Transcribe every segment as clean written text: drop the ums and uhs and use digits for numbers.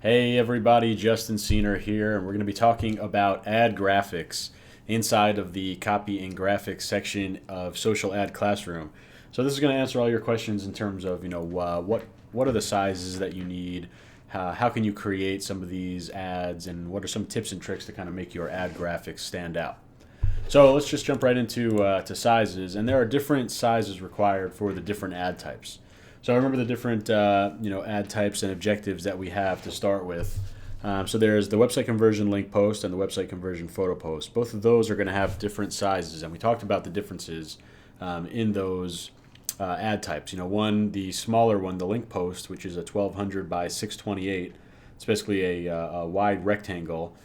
Hey everybody, Justin Siener here, and we're going to be talking about ad graphics inside of the copy and graphics section of Social Ad Classroom. So this is going to answer all your questions in terms of, what are the sizes that you need, how can you create some of these ads, and what are some tips and tricks to kind of make your ad graphics stand out. So let's just jump right into to sizes, and there are different sizes required for the different ad types. So I remember the different ad types and objectives that we have to start with. So there's the website conversion link post and the website conversion photo post. Both of those are going to have different sizes, and we talked about the differences in those ad types. The smaller one, the link post, which is a 1200 by 628. It's basically a wide rectangle.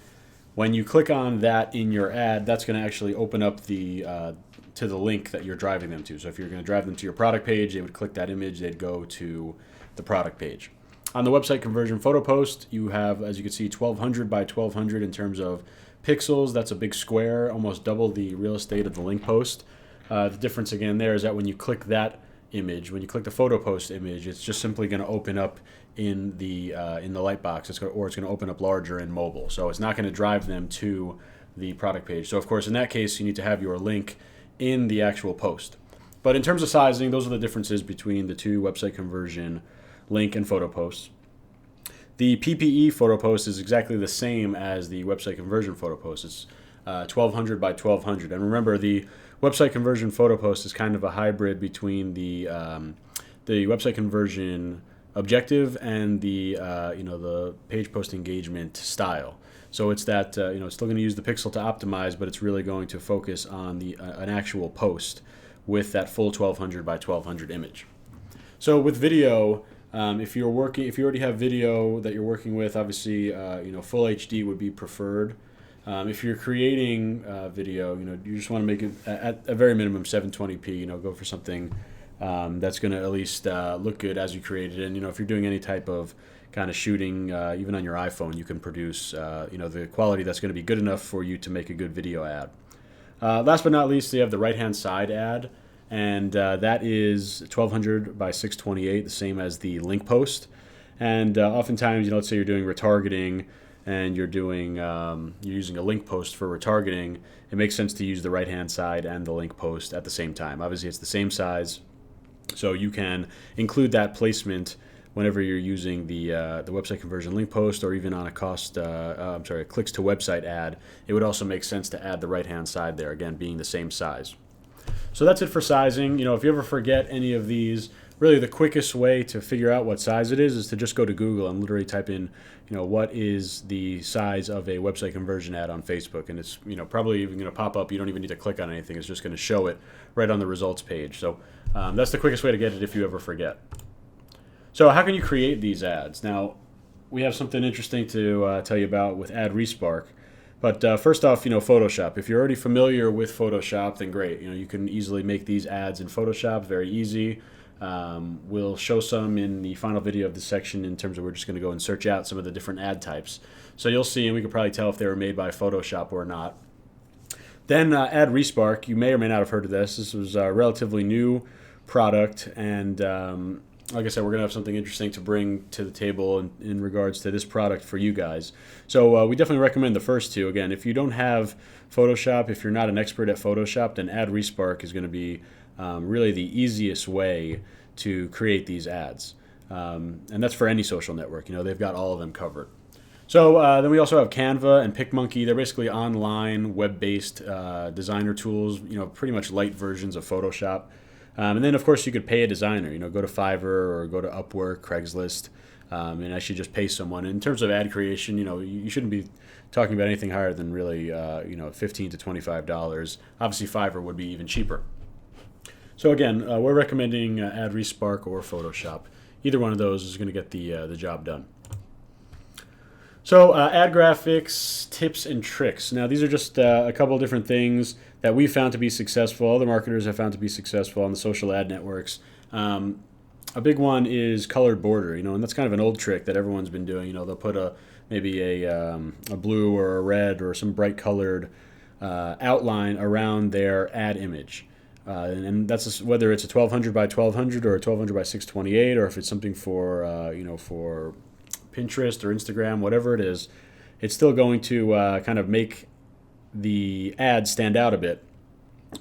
When you click on that in your ad, that's going to actually open up to the link that you're driving them to. So if you're going to drive them to your product page, they would click that image, they'd go to the product page. On the website conversion photo post, you have, as you can see, 1200 by 1200 in terms of pixels. That's a big square, almost double the real estate of the link post. The difference again there is that when you click that image, when you click the photo post image, it's just simply going to open up in the Lightbox. It's going to open up larger in mobile. So it's not going to drive them to the product page. So of course, in that case, you need to have your link in the actual post. But in terms of sizing, those are the differences between the two website conversion link and photo posts. The PPE photo post is exactly the same as the website conversion photo post. It's 1200 by 1200. And remember, the website conversion photo post is kind of a hybrid between the website conversion objective and the page post engagement style. So it's that it's still going to use the pixel to optimize, but it's really going to focus on an actual post with that full 1200 by 1200 image. So with video, if you already have video that you're working with, obviously full HD would be preferred. If you're creating video, you just want to make it at a very minimum 720p. Go for something that's going to at least look good as you create it. And if you're doing any type of kind of shooting, even on your iPhone, you can produce the quality that's going to be good enough for you to make a good video ad. Last but not least, you have the right-hand side ad, and that is 1200 by 628, the same as the link post. And oftentimes, let's say you're doing retargeting and you're using a link post for retargeting, it makes sense to use the right-hand side and the link post at the same time. Obviously, it's the same size, so you can include that placement whenever you're using the website conversion link post, or even on a clicks to website ad. It would also make sense to add the right-hand side there, again, being the same size. So that's it for sizing. If you ever forget any of these, really the quickest way to figure out what size it is to just go to Google and literally type in, what is the size of a website conversion ad on Facebook, and it's probably even going to pop up. You don't even need to click on anything. It's just going to show it right on the results page. So that's the quickest way to get it if you ever forget. So how can you create these ads? Now, we have something interesting to tell you about with AdRespark. But first off, Photoshop. If you're already familiar with Photoshop, then great. You can easily make these ads in Photoshop, very easy. We'll show some in the final video of this section in terms of we're just going to go and search out some of the different ad types. So you'll see, and we can probably tell if they were made by Photoshop or not. Then AdRespark, you may or may not have heard of this. This was a relatively new product, and like I said, we're going to have something interesting to bring to the table in regards to this product for you guys. So we definitely recommend the first two. Again, if you don't have Photoshop, if you're not an expert at Photoshop, then AdRespark is going to be really the easiest way to create these ads. And that's for any social network. They've got all of them covered. So then we also have Canva and PicMonkey. They're basically online, web-based designer tools, pretty much light versions of Photoshop. And then, of course, you could pay a designer. Go to Fiverr or go to Upwork, Craigslist, and actually just pay someone. In terms of ad creation, you shouldn't be talking about anything higher than really, $15 to $25. Obviously, Fiverr would be even cheaper. So again, we're recommending AdRespark or Photoshop. Either one of those is going to get the job done. So ad graphics, tips, and tricks. Now, these are just a couple of different things that we found to be successful. Other marketers have found to be successful on the social ad networks. A big one is colored border, and that's kind of an old trick that everyone's been doing. They'll put maybe a blue or a red or some bright colored outline around their ad image. And that's whether it's a 1200 by 1200 or a 1200 by 628, or if it's something for Pinterest or Instagram, whatever it is, it's still going to kind of make the ad stand out a bit.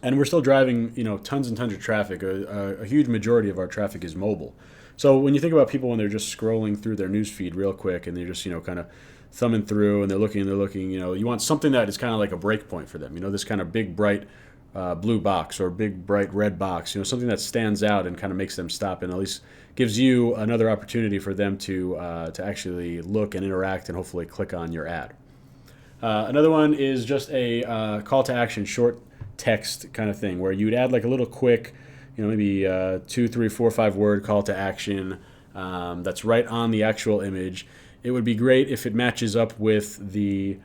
And we're still driving, tons and tons of traffic. A huge majority of our traffic is mobile. So when you think about people when they're just scrolling through their news feed real quick and they're just, kind of thumbing through and they're looking, you want something that is kind of like a break point for them. This kind of big, bright blue box or big, bright red box, something that stands out and kind of makes them stop and at least gives you another opportunity for them to actually look and interact and hopefully click on your ad. Another one is just a call to action, short text kind of thing where you'd add like a little quick, maybe 2, 3, 4, 5 word call to action that's right on the actual image. It would be great if it matches up with the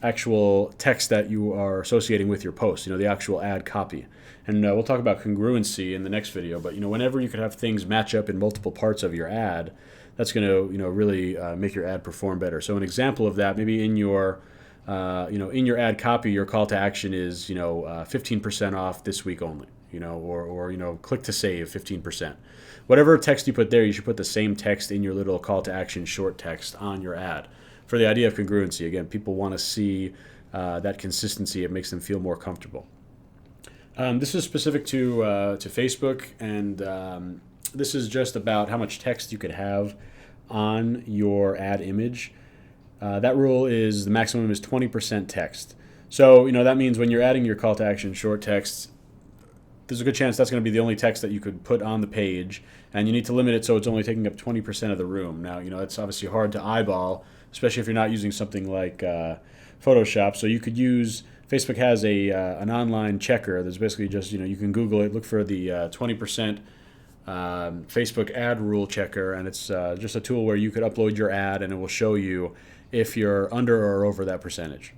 actual text that you are associating with your post, the actual ad copy. And we'll talk about congruency in the next video, but whenever you could have things match up in multiple parts of your ad, that's going to really make your ad perform better. So an example of that, maybe in your in your ad copy, your call to action is 15% off this week only, or click to save 15%. Whatever text you put there, you should put the same text in your little call to action short text on your ad. For the idea of congruency, again, people want to see that consistency. It makes them feel more comfortable. This is specific to Facebook, and this is just about how much text you could have on your ad image. That rule is the maximum is 20% text. So, that means when you're adding your call to action short text, there's a good chance that's going to be the only text that you could put on the page, and you need to limit it so it's only taking up 20% of the room. Now, it's obviously hard to eyeball, especially if you're not using something like Photoshop. So you could use, Facebook has an online checker that's basically just, you can Google it, look for the 20% Facebook ad rule checker, and it's just a tool where you could upload your ad and it will show you if you're under or over that percentage.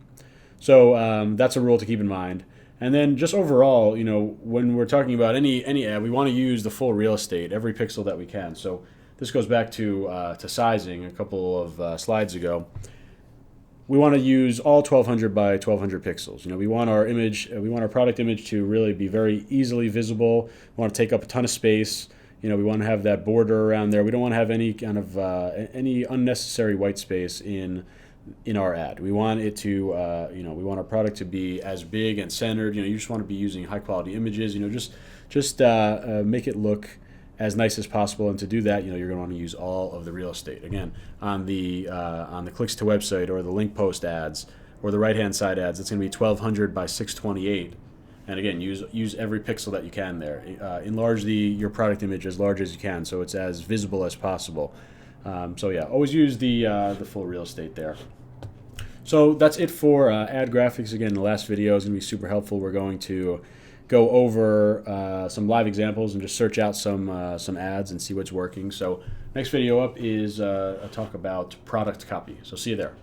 So that's a rule to keep in mind. And then just overall, when we're talking about any ad, we want to use the full real estate, every pixel that we can. So this goes back to sizing a couple of slides ago. We want to use all 1200 by 1200 pixels. We want our image, we want our product image to really be very easily visible. We want to take up a ton of space. We want to have that border around there. We don't want to have any kind of any unnecessary white space in our ad. We want it to, we want our product to be as big and centered. You just want to be using high quality images. Just make it look as nice as possible. And to do that, you're going to want to use all of the real estate. Again, on the clicks to website or the link post ads or the right hand side ads, it's going to be 1200 by 628. And again, use every pixel that you can there. Enlarge your product image as large as you can, so it's as visible as possible. So yeah, always use the full real estate there. So that's it for ad graphics. Again, the last video is going to be super helpful. We're going to go over some live examples and just search out some ads and see what's working. So next video up is a talk about product copy. So see you there.